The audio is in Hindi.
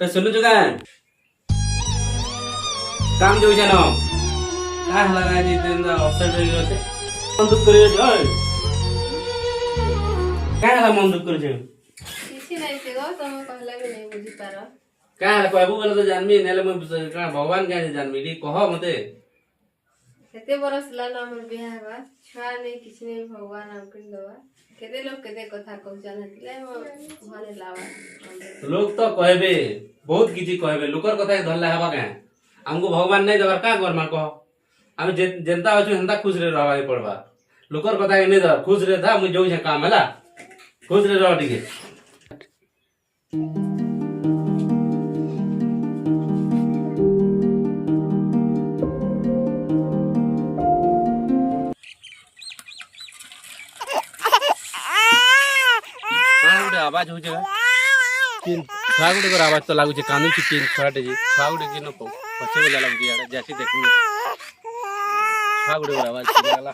सुनु जुगान काम जो जानो का हला गाय दी तेन ऑफसेट रही गयो से मन दुख करे छ का हला मन दुख करे छ किसी नहीं से गो तुम कहला भी नहीं बुझी पारो का हला कहबू गले तो जानमी नेले म का भगवान का जानमी दी कह मते केते बरस लालो हमर बियाह बा छुआ नहीं किछ नहीं भगवान हमके दवा केते लोग केते कथा कहू जानथिले म घरे लावा लोग तो कहबे बहुत किछि कहबे लोकर कथा धरला हबा का हमको भगवान नहीं दबार का करमा कह हम जनता अछु हंता खुश रे रहबा पड़बा लोकर कथा नहीं दर खुश रे था मु जो काम हला खुश रे रह दिके आवाज हो जाएगा तीन छागुड़े को आवाज तो लागू छे कानू छी तीन छाटे जी छागुड़े के न पछे वाला लागू यार जैसे देखनी छागुड़े को आवाज लागला